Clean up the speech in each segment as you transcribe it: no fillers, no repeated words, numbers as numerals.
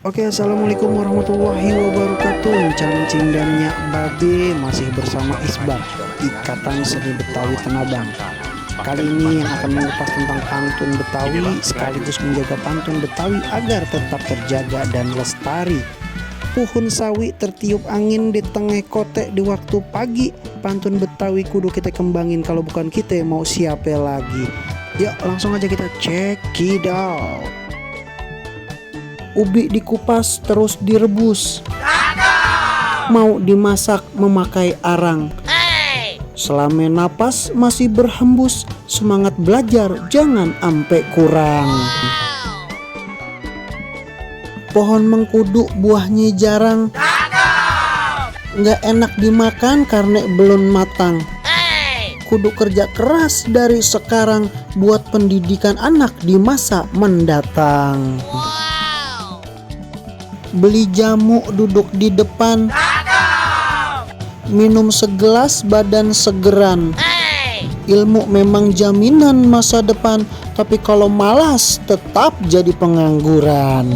Oke, assalamualaikum warahmatullahi wabarakatuh. Cancing dan Nyak Babe masih bersama Isbak, Ikatan Seni Betawi Tenabang. Kali ini yang akan mengupas tentang pantun Betawi sekaligus menjaga pantun Betawi agar tetap terjaga dan lestari. Puhun sawi tertiup angin di tengah kote di waktu pagi. Pantun Betawi kudu kita kembangin, kalau bukan kita mau siapa lagi. Yuk langsung aja kita check it out. Ubi dikupas terus direbus, mau dimasak memakai arang. Selama napas masih berhembus, semangat belajar jangan ampe kurang. Pohon mengkudu buahnya jarang, nggak enak dimakan karena belum matang. Kudu kerja keras dari sekarang buat pendidikan anak di masa mendatang. Beli jamu duduk di depan, minum segelas badan segeran. Ilmu memang jaminan masa depan, tapi kalau malas tetap jadi pengangguran.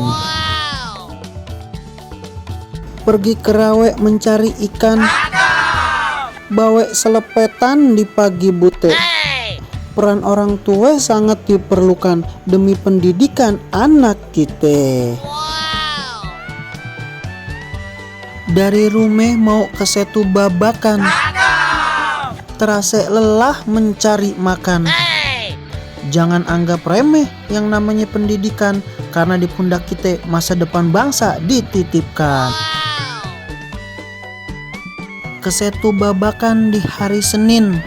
Pergi ke rawe mencari ikan, bawe selepetan di pagi bute. Peran orang tua sangat diperlukan demi pendidikan anak kita. Dari rumah mau ke setu babakan, terasa lelah mencari makan. Jangan anggap remeh yang namanya pendidikan, karena di pundak kita masa depan bangsa dititipkan. Ke setu babakan di hari Senin,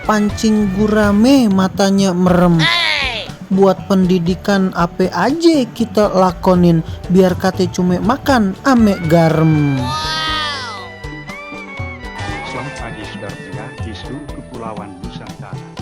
pancing gurame matanya merem. Buat pendidikan apa aja kita lakonin, biar kate cuma makan ame garam. Selamat pagi saudara-saudara di seluruh kepulauan Nusantara.